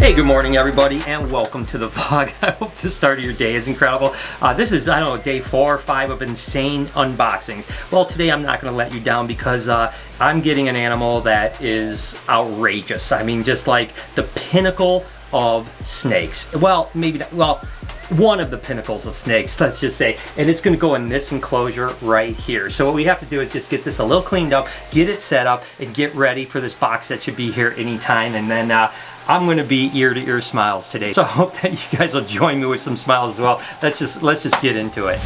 Hey, good morning everybody, and welcome to the vlog. I hope the start of your day is incredible. This is, I don't know, day 4 or 5 of insane unboxings. Well, today I'm not going to let you down because I'm getting an animal that is outrageous. I mean, just like the pinnacle of snakes. Well, maybe not, well, one of the pinnacles of snakes, let's just say, and it's going to go in this enclosure right here. So what we have to do is just get this a little cleaned up, get it set up, and get ready for this box that should be here anytime. And then I'm going to be ear to ear smiles today. So I hope that you guys will join me with some smiles as well. Let's just get into it.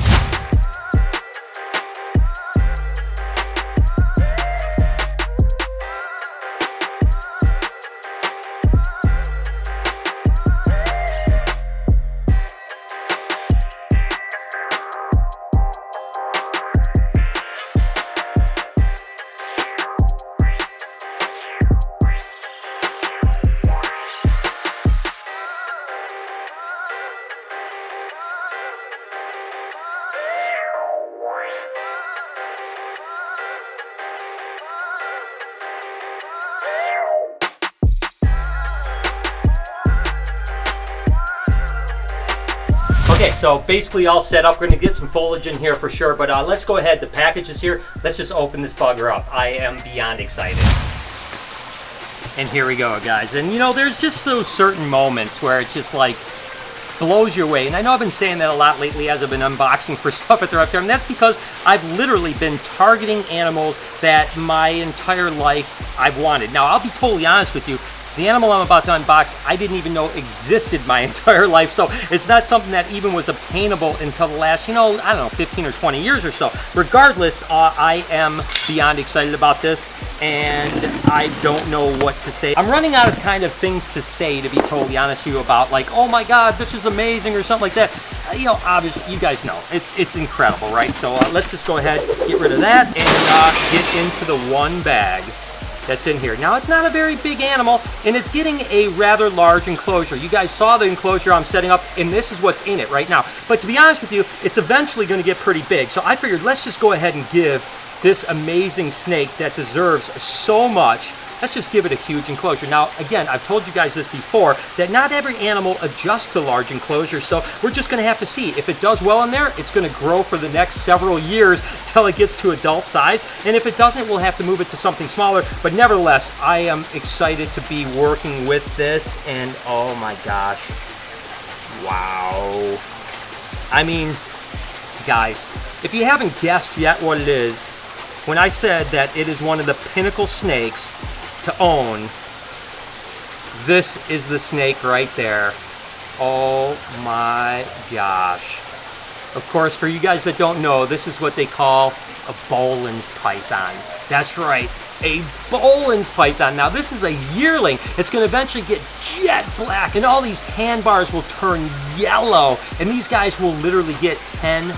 Okay, so basically all set up. We're gonna get some foliage in here for sure, but let's go ahead. The package is here. Let's just open this bugger up. I am beyond excited. And here we go, guys. And you know, there's just those certain moments where it's just like blows your way. And I know I've been saying that a lot lately as I've been unboxing for stuff at the Reptile, and that's because I've literally been targeting animals that my entire life I've wanted. Now, I'll be totally honest with you. The animal I'm about to unbox, I didn't even know existed my entire life, so it's not something that even was obtainable until the last, you know, I don't know, 15 or 20 years or so. Regardless, I am beyond excited about this, and I don't know what to say. I'm running out of kind of things to say, to be totally honest with you, about like, oh my god, this is amazing, or something like that. You know, obviously, you guys know, it's incredible, right? So let's just go ahead, get rid of that, and get into the one bag that's in here. Now, it's not a very big animal, and it's getting a rather large enclosure. You guys saw the enclosure I'm setting up, and this is what's in it right now. But to be honest with you, it's eventually going to get pretty big. So I figured let's just go ahead and give this amazing snake that deserves so much, let's just give it a huge enclosure. Now, again, I've told you guys this before, that not every animal adjusts to large enclosures, so we're just going to have to see. If it does well in there, it's going to grow for the next several years till it gets to adult size, and if it doesn't, we'll have to move it to something smaller. But nevertheless, I am excited to be working with this, and oh my gosh, wow. I mean, guys, if you haven't guessed yet what it is, when I said that it is one of the pinnacle snakes to own, this is the snake right there. Oh my gosh. Of course, for you guys that don't know, this is what they call a Boelen's python. That's right, a Boelen's python. Now, this is a yearling. It's going to eventually get jet black, and all these tan bars will turn yellow, and these guys will literally get 10+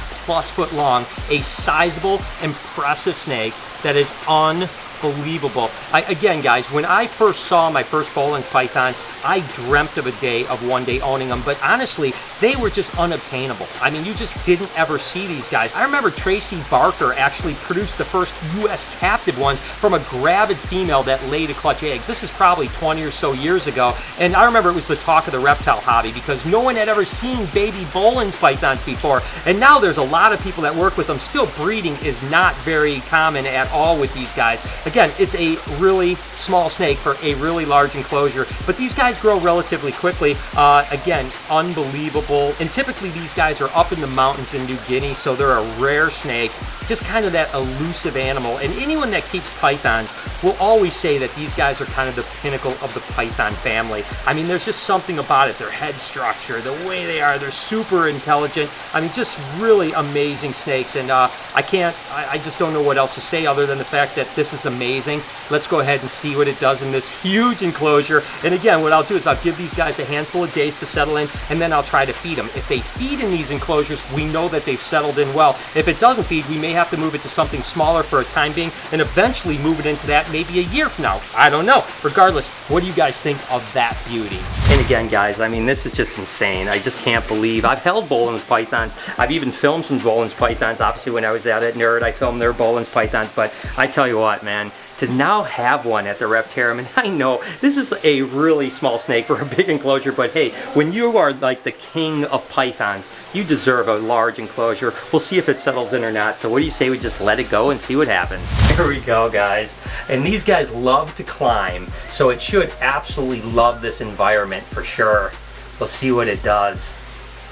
foot long. A sizable, impressive snake that is unbelievable. Again, guys, when I first saw my first Boelen's python, I dreamt of a day of one day owning them, but honestly, they were just unobtainable. I mean, you just didn't ever see these guys. I remember Tracy Barker actually produced the first U.S. captive ones from a gravid female that laid a clutch eggs. This is probably 20 or so years ago, and I remember it was the talk of the reptile hobby because no one had ever seen baby Boelen's pythons before, and now there's a lot of people that work with them. Still, breeding is not very common at all with these guys. Again, it's a really small snake for a really large enclosure, but these guys grow relatively quickly. Again, unbelievable. And typically these guys are up in the mountains in New Guinea, so they're a rare snake, just kind of that elusive animal. And anyone that keeps pythons will always say that these guys are kind of the pinnacle of the python family. I mean, there's just something about it. Their head structure, the way they are, they're super intelligent. I mean, just really amazing snakes. And I just don't know what else to say other than the fact that this is amazing. Let's go ahead and see what it does in this huge enclosure. And again, what I'll do is I'll give these guys a handful of days to settle in, and then I'll try to feed them. If they feed in these enclosures, we know that they've settled in well. If it doesn't feed, we may have to move it to something smaller for a time being, and eventually move it into that maybe a year from now. I don't know. Regardless, what do you guys think of that beauty? And again, guys, I mean, this is just insane. I just can't believe. I've held Boelen's pythons. I've even filmed some Boelen's pythons. Obviously, when I was out at Nerd, I filmed their Boelen's pythons. But I tell you what, man, to now have one at the Reptile. And I know this is a really small snake for a big enclosure, but hey, when you are like the king of pythons, you deserve a large enclosure. We'll see if it settles in or not. So what do you say we just let it go and see what happens? Here we go, guys. And these guys love to climb, so it should absolutely love this environment for sure. We'll see what it does.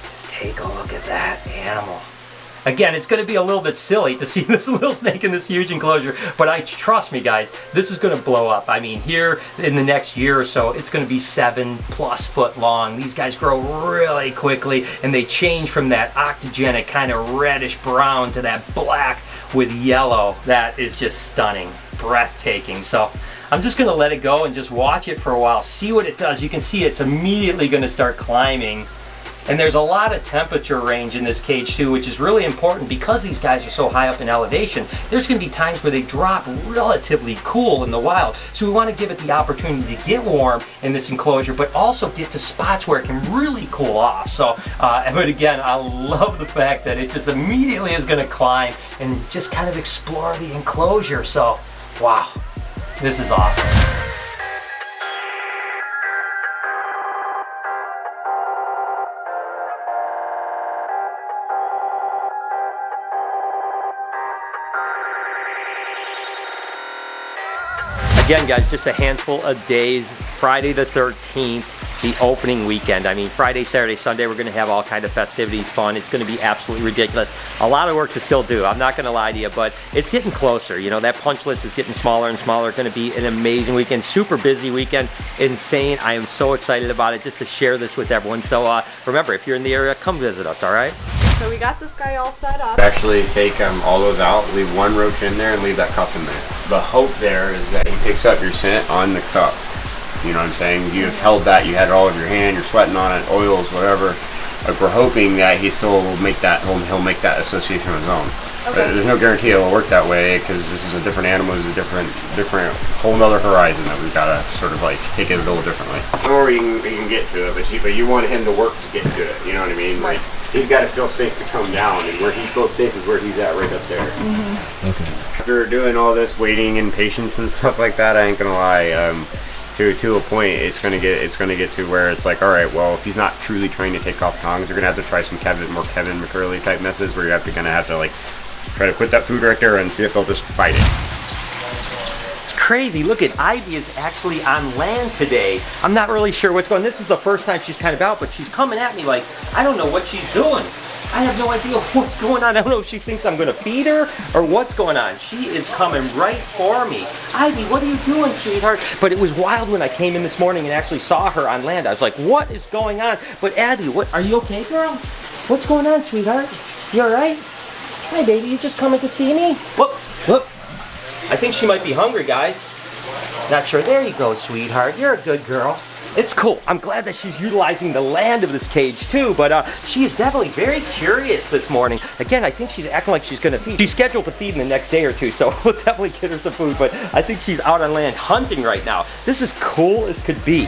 Just take a look at that animal. Again, it's going to be a little bit silly to see this little snake in this huge enclosure, but trust me, guys, this is going to blow up. I mean, here in the next year or so, it's going to be 7+ foot long. These guys grow really quickly, and they change from that octogenic kind of reddish brown to that black with yellow. That is just stunning, breathtaking. So I'm just going to let it go and just watch it for a while, see what it does. You can see it's immediately going to start climbing. And there's a lot of temperature range in this cage too, which is really important because these guys are so high up in elevation. There's going to be times where they drop relatively cool in the wild. So we want to give it the opportunity to get warm in this enclosure, but also get to spots where it can really cool off. So, but again, I love the fact that it just immediately is going to climb and just kind of explore the enclosure. So, wow, this is awesome. Again, guys, just a handful of days. Friday the 13th, the opening weekend. I mean, Friday, Saturday, Sunday, we're going to have all kind of festivities, fun. It's going to be absolutely ridiculous. A lot of work to still do. I'm not going to lie to you, but it's getting closer. You know, that punch list is getting smaller and smaller. It's going to be an amazing weekend, super busy weekend, insane. I am so excited about it just to share this with everyone. So remember, if you're in the area, come visit us, all right? So we got this guy all set up. Actually take all those out, leave one roach in there and leave that cup in there. The hope there is that he picks up your scent on the cup. You know what I'm saying? You've held that, you had it all over your hand, you're sweating on it, oils, whatever. Like we're hoping that he still will make that, he'll make that association on his own. Okay. There's no guarantee it will work that way because this is a different animal, it's a different whole nother horizon that we've got to sort of like take it a little differently. Or you can get to it, but you want him to work to get to it, you know what I mean? Like he's got to feel safe to come down, and where he feels safe is where he's at, right up there. Mm-hmm. Okay. After doing all this waiting and patience and stuff like that, I ain't gonna lie. To a point, it's gonna get to where it's like, all right, well, if he's not truly trying to take off tongs, you're gonna have to try some more Kevin McCurley type methods where you're gonna have to like try to put that food right there and see if they'll just fight it. It's crazy. Look at Ivy is actually on land today. I'm not really sure what's going on. This is the first time she's kind of out, but she's coming at me like, I don't know what she's doing. I have no idea what's going on. I don't know if she thinks I'm going to feed her or what's going on. She is coming right for me. Ivy, what are you doing, sweetheart? But it was wild when I came in this morning and actually saw her on land. I was like, what is going on? But Abby, are you okay, girl? What's going on, sweetheart? You all right? Hi, baby, you just coming to see me? Whoop, whoop. I think she might be hungry, guys. Not sure. There you go, sweetheart. You're a good girl. It's cool. I'm glad that she's utilizing the land of this cage too, but she is definitely very curious this morning. Again, I think she's acting like she's going to feed. She's scheduled to feed in the next day or two, so we'll definitely get her some food, but I think she's out on land hunting right now. This is cool as could be.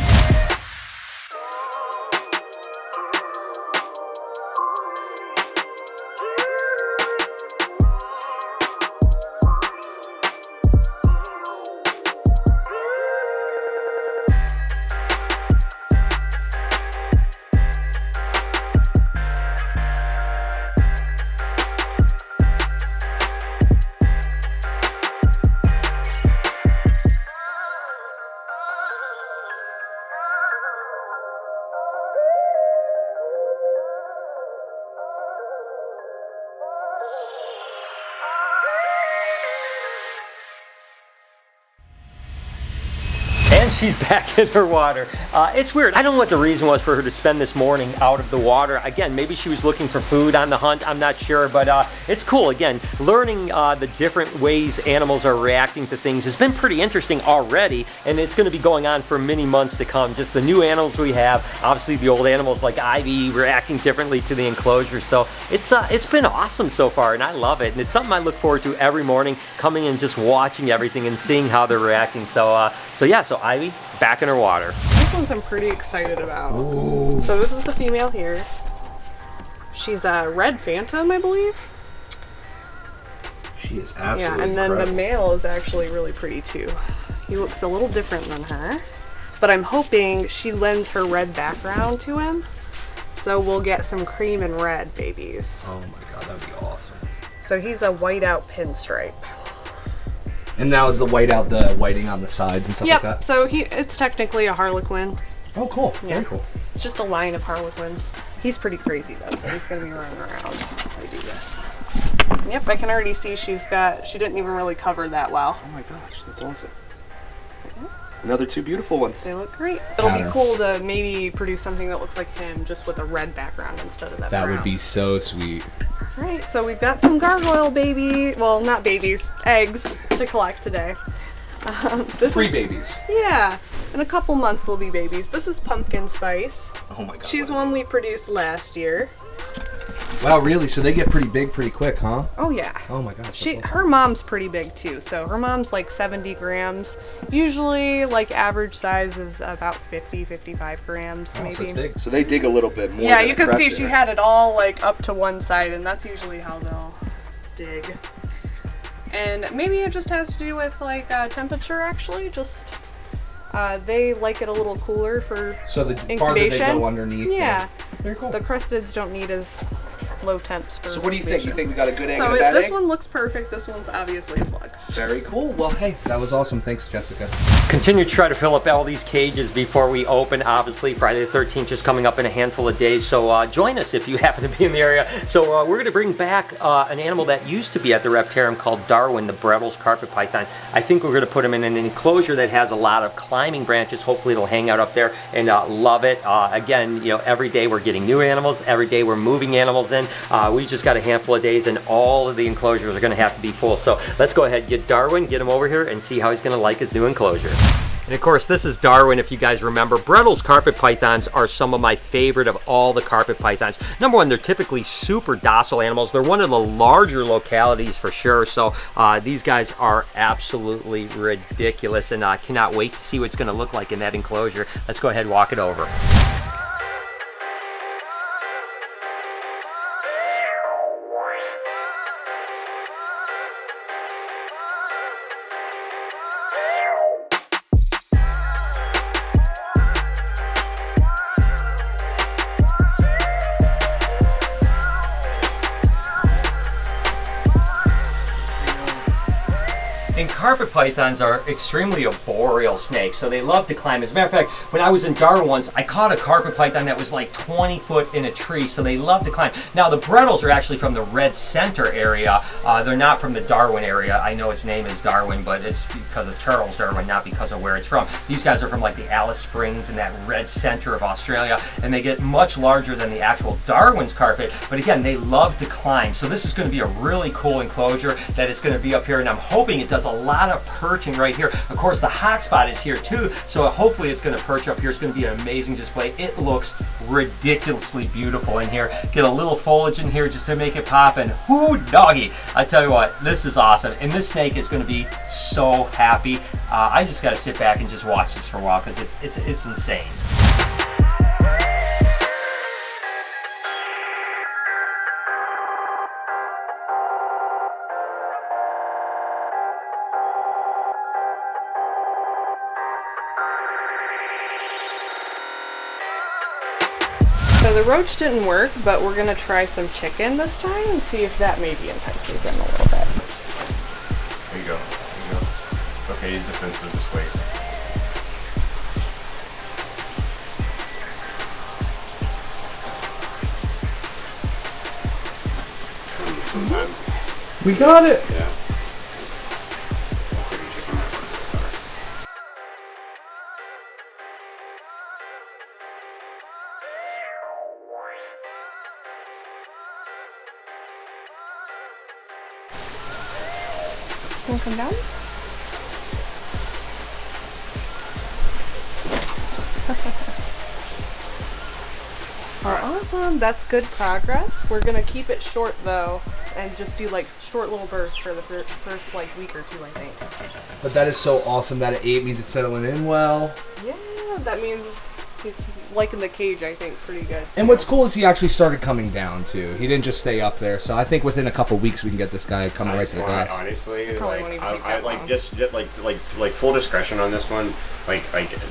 And she's back in her water. It's weird. I don't know what the reason was for her to spend this morning out of the water. Again, maybe she was looking for food on the hunt. I'm not sure, but it's cool. Again, learning the different ways animals are reacting to things has been pretty interesting already, and it's going to be going on for many months to come. Just the new animals we have, obviously the old animals like Ivy reacting differently to the enclosure. So it's been awesome so far, and I love it. And it's something I look forward to every morning, coming and just watching everything and seeing how they're reacting. So Ivy, back in her water. This one's I'm pretty excited about. Ooh. So this is the female here. She's a red phantom, I believe. She is absolutely Yeah, and then incredible. the male is actually really pretty too. He looks a little different than her, but I'm hoping she lends her red background to him, so we'll get some cream and red babies. Oh my god, that'd be awesome. So he's a whiteout pinstripe. And now is the whiteout the whiting on the sides and stuff Yep, like that? so it's technically a harlequin. Oh, cool. Yeah. Very cool. It's just a line of harlequins. He's pretty crazy though, so he's gonna be running around if I do this. Yep, I can already see she didn't even really cover that well. Oh my gosh, that's awesome. Another two beautiful ones. They look great. It'll Pattern. be cool to maybe produce something that looks like him, just with a red background instead of that That brown. would be so sweet. All right, so we've got some gargoyle baby, well, not babies, eggs to collect today. Babies. Yeah, in a couple months they'll be babies. This is pumpkin spice. Oh my god. She's one we produced last year. Wow, really? So they get pretty big pretty quick, huh? Oh yeah. Oh my gosh. Her mom's pretty big too, so her mom's like 70 grams. Usually, like average size is about 50, 55 grams, maybe. So it's big. So they dig a little bit more. Yeah, than you a can see crested, she right? had it all like up to one side, and that's usually how they'll dig. And maybe it just has to do with like temperature, actually. Just they like it a little cooler for So the incubation. farther they go underneath. Yeah, Very cool. the crusteds don't need as low temps for. So what do you think? You think we got a good egg So and a bad this egg? one looks perfect. This one's obviously a slug. Very cool. Well, hey, that was awesome. Thanks, Jessica. Continue to try to fill up all these cages before we open. Obviously, Friday the 13th just coming up in a handful of days, so join us if you happen to be in the area. So we're going to bring back an animal that used to be at the Reptarium called Darwin, the Brettles carpet python. I think we're going to put him in an enclosure that has a lot of climbing branches. Hopefully it'll hang out up there and love it. Again, you know, every day we're getting new animals. Every day we're moving animals in. We just got a handful of days and all of the enclosures are going to have to be full. So let's go ahead, get Darwin, get him over here and see how he's going to like his new enclosure. And of course, this is Darwin, if you guys remember. Brettles carpet pythons are some of my favorite of all the carpet pythons. Number one, they're typically super docile animals. They're one of the larger localities for sure. So these guys are absolutely ridiculous, and I cannot wait to see what it's going to look like in that enclosure. Let's go ahead and walk it over. And carpet pythons are extremely arboreal snakes, so they love to climb. As a matter of fact, when I was in Darwin once, I caught a carpet python that was like 20 foot in a tree, so they love to climb. Now, the Brettles are actually from the Red Center area. They're not from the Darwin area. I know its name is Darwin, but it's because of Charles Darwin, not because of where it's from. These guys are from like the Alice Springs and that Red Center of Australia, and they get much larger than the actual Darwin's carpet, but again, they love to climb. So this is going to be a really cool enclosure that is going to be up here, and I'm hoping it does a lot of perching right here. Of course, the hot spot is here too, so hopefully it's going to perch up here. It's going to be an amazing display. It looks ridiculously beautiful in here. Get a little foliage in here just to make it pop, and whoo doggy, I tell you what, this is awesome, and this snake is going to be so happy. I just got to sit back and just watch this for a while because it's insane. So the roach didn't work, but we're gonna try some chicken this time and see if that maybe entices him a little bit. There you go. There you go. It's okay, he's defensive, just wait. Sometimes, We got it. yeah. Can you come down? Awesome, that's good progress. We're gonna keep it short though, and just do like short little bursts for the first like week or two, I think. But that is so awesome that it ate means it's settling in well. Yeah, that means he's liking the cage, I think, pretty good. And what's cool is he actually started coming down too. He didn't just stay up there. So I think within a couple weeks we can get this guy coming right to the glass. Honestly, Probably won't like even take I that like long. just like full discretion on this one. Like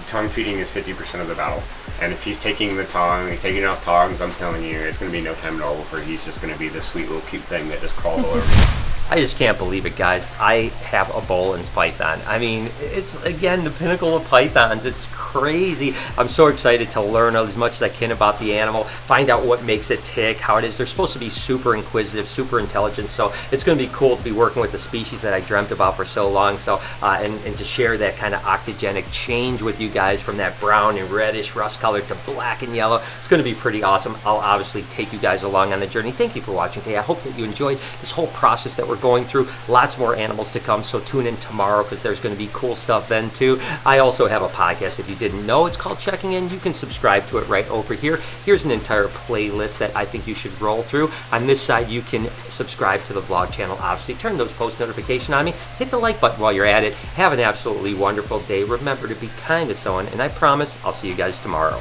tongue feeding is 50% of the battle. And if he's taking the tongue, he's taking off tongues, I'm telling you, it's going to be no time at all before he's just going to be this sweet little cute thing that just crawls all over me. I just can't believe it, guys. I have a Boelen's python. I mean, it's, again, the pinnacle of pythons. It's crazy. I'm so excited to learn as much as I can about the animal, find out what makes it tick, how it is. They're supposed to be super inquisitive, super intelligent, so it's going to be cool to be working with the species that I dreamt about for so long. So, and to share that kind of octogenic change with you guys from that brown and reddish rust color to black and yellow. It's going to be pretty awesome. I'll obviously take you guys along on the journey. Thank you for watching today. I hope that you enjoyed this whole process that we're going through. Lots more animals to come, so tune in tomorrow because there's going to be cool stuff then too. I also have a podcast, if you didn't know. It's called Checking In. You can subscribe to it right over here. Here's an entire playlist that I think you should roll through. On this side, you can subscribe to the vlog channel. Obviously, turn those post notifications on me. Hit the like button while you're at it. Have an absolutely wonderful day. Remember to be kind to someone, and I promise I'll see you guys tomorrow.